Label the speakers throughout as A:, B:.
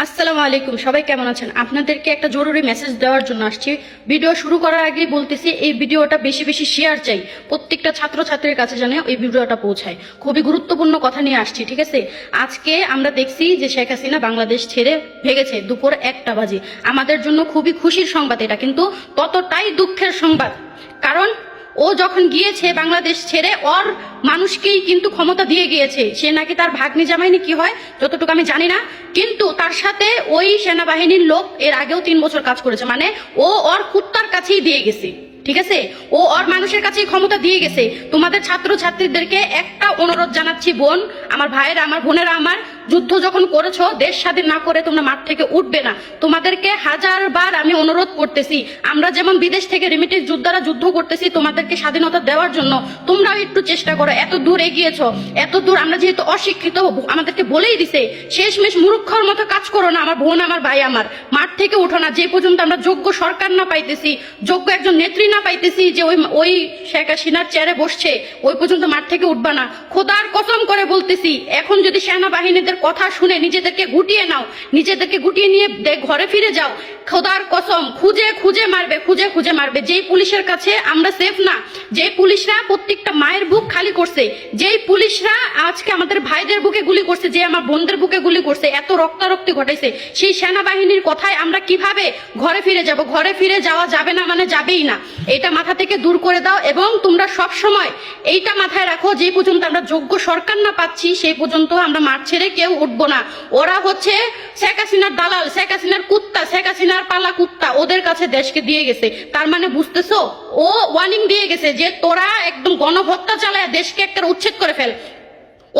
A: আসসালামু আলাইকুম, সবাই কেমন আছেন? আপনাদেরকে একটা জরুরি মেসেজ দেওয়ার জন্য আসছি। ভিডিও শুরু করার আগেই বলতেছি, এই ভিডিওটা বেশি বেশি শেয়ার চাই, প্রত্যেকটা ছাত্রছাত্রীর কাছে যেন এই ভিডিওটা পৌঁছায়। খুবই গুরুত্বপূর্ণ কথা নিয়ে আসছি, ঠিক আছে? আজকে আমরা দেখছি যে শেখ হাসিনা বাংলাদেশ ছেড়ে ভেগেছে দুপুর 1টা বাজে। আমাদের জন্য খুবই খুশির সংবাদ এটা, কিন্তু ততটাই দুঃখের সংবাদ। কারণ ও যখন গিয়েছে বাংলাদেশ ছেড়ে, ওর মানুষকেই কিন্তু ক্ষমতা দিয়ে গিয়েছে। সে নাকি তার ভাগ্নি জামাইনি কি হয় যতটুকু আমি জানি না, কিন্তু তার সাথে ওই সেনাবাহিনীর লোক এর আগেও 3 বছর কাজ করেছে। মানে ও ওর কুত্তার কাছেই দিয়ে গেছে, ঠিক আছে? ও ওর মানুষের কাছেই ক্ষমতা দিয়ে গেছে। তোমাদের ছাত্রছাত্রীদেরকে একটা অনুরোধ জানাচ্ছি, বোন আমার, ভাইয়েরা আমার, বোনেরা আমার, যুদ্ধ যখন করেছো, দেশ স্বাধীন না করে তোমরা মাঠ থেকে উঠবে না। তোমাদেরকে হাজারবার আমি অনুরোধ করতেছি, আমরা যেমন বিদেশ থেকে রিমিটেন্স যোদ্ধারা যুদ্ধ করতেছি তোমাদেরকে স্বাধীনতা দেওয়ার জন্য, তোমরাও একটু চেষ্টা করো। এত দূর এগিয়েছো, এত দূর, আমরা যেহেতু অশিক্ষিত আমাদেরকে বলেই দিছে, শেষমেশ মূর্খর মতো কাজ করো না আমার বোন আমার, ভাই আমার। মাঠ থেকে উঠো না, যে পর্যন্ত আমরা যোগ্য সরকার না পাইতেছি, যোগ্য একজন নেত্রী না পাইতেছি যে ওই শেখ হাসিনার চেয়ারে বসছে, ওই পর্যন্ত মাঠ থেকে উঠবা না। খোদার কসম করে বলতেছি, এখন যদি সেনাবাহিনীদের কথা শুনে নিজেদেরকে গুটিয়ে নাও, নিজেদেরকে গুটিয়ে নিয়ে ঘরে ফিরে যাও, খোদার কসম খুঁজে খুঁজে মারবে, খুঁজে খুঁজে মারবে। যেই পুলিশের কাছে আমরা সেফ না, যেই পুলিশরা প্রত্যেকটা মায়ের বুক খালি করছে, যেই পুলিশরা আজকে আমাদের ভাইদের বুকে গুলি করছে, যে আমার বোনদের বুকে গুলি করছে, এত রক্তারক্তি ঘটাইছে, সেই সেনাবাহিনীর কথায় আমরা কিভাবে ঘরে ফিরে যাব? ঘরে ফিরে যাওয়া যাবে না, মানে যাবেই না। এটা মাথা থেকে দূর করে দাও। এবং তোমরা সব সময় এইটা মাথায় রাখো, যে পর্যন্ত আমরা যোগ্য সরকার না পাচ্ছি সেই পর্যন্ত আমরা মাঠ ছেড়ে কেউ উঠবো না। ওরা হচ্ছে শেখ হাসিনার দালাল, শেখ হাসিনার কুত্তা, শেখ হাসিনার পালা কুত্তা, ওদের কাছে দেশকে দিয়ে গেছে। তার মানে বুঝতেছো, ও ওয়ার্নিং দিয়ে গেছে যে তোরা একদম গণহত্যা চালায় দেশকে একটা উচ্ছেদ করে ফেল।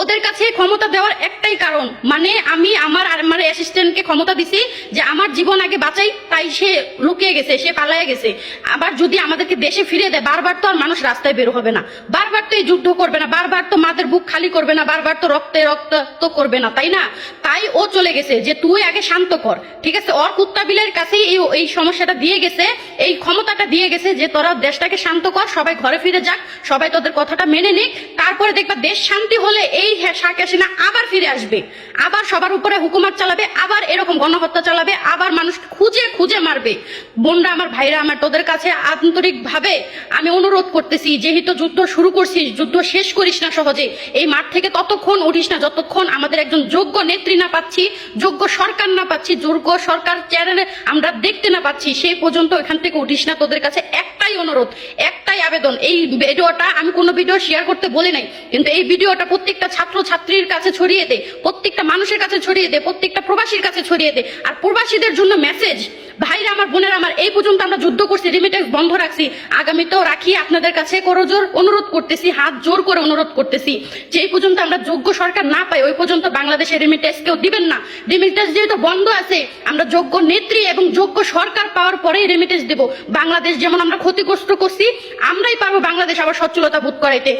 A: ওদের কাছে ক্ষমতা দেওয়ার একটাই কারণ, মানে আমি আমার অ্যাসিস্ট্যান্টকে ক্ষমতা দিছি যে আমার জীবন আগে বাঁচাই, তাই সে লুকিয়ে গেছে, সে পালায়ে গেছে। আবার যদি আমাদেরকে দেশে ফিরে দেয়, বারবার তো আর মানুষ রাস্তায় বের হবে না, বারবার তো এই যুদ্ধ করবে না, বারবার তো মাদের বুক খালি করবে না, বারবার তো রক্তে রক্ত তো করবে না, তাই না? তাই ও চলে গেছে যে তুই আগে শান্ত কর, ঠিক আছে? ওর কুত্তা বিলের কাছেই এই সমস্যাটা দিয়ে গেছে, এই ক্ষমতাটা দিয়ে গেছে যে তোরা দেশটাকে শান্ত কর, সবাই ঘরে ফিরে যাক, সবাই তোদের কথাটা মেনে নিক, তারপরে দেখবা দেশ শান্তি হলে এই শেখ হাসিনা আবার ফিরে আসবে, আবার সবার উপরে হুকুমত চালাবে, আবার এরকম গণহত্যা চালাবে, আবার মানুষ খুঁজে খুঁজে মারবে। বোনরা আমার, ভাইরা আমার, তোদের কাছে আন্তরিক ভাবে আমি অনুরোধ করতেছি, যেহেতু যুদ্ধ শুরু করছিস, যুদ্ধ শেষ করিস না সহজে। এই মাঠ থেকে ততক্ষণ উঠিস না যতক্ষণ আমাদের একজন যোগ্য নেত্রী না পাচ্ছি, যোগ্য সরকার না পাচ্ছি, যোগ্য সরকার চেয়ারে আমরা দেখতে না পাচ্ছি, সেই পর্যন্ত এখান থেকে উঠিস না। তোদের কাছে একটাই অনুরোধ, একটাই আবেদন, এই ভিডিওটা আমি কোনো ভিডিও শেয়ার করতে বলি নাই, কিন্তু এই ভিডিওটা প্রত্যেকটা ছাত্রছাত্রীর কাছে ছড়িয়ে দে, প্রত্যেকটা মানুষের কাছে ছড়িয়ে দে, প্রত্যেকটা প্রবাসীর কাছে ছড়িয়ে দে। আর প্রবাসীদের জন্য মেসেজ, ভাইরা আমার, বোনেরা আমার, এই পর্যন্ত আমরা যুদ্ধ করছি, রিমিটেন্স বন্ধ রাখছি, আগামীতেও রাখি। আপনাদের কাছে করজোর অনুরোধ করতেছি, হাত জোর করে অনুরোধ করতেছি, যে এই পর্যন্ত আমরা যোগ্য সরকার না পাই ওই পর্যন্ত বাংলাদেশের রিমিটেন্স কেউ দিবেন না। রিমিটেন্স যেহেতু বন্ধ আছে, আমরা যোগ্য নেত্রী এবং যোগ্য সরকার পাওয়ার পরেই রিমিটেন্স দেব। বাংলাদেশ যেমন আমরা ক্ষতিগ্রস্ত করছি, আমরাই পারবো বাংলাদেশ আবার সচ্ছলতা বোধ করাইতে।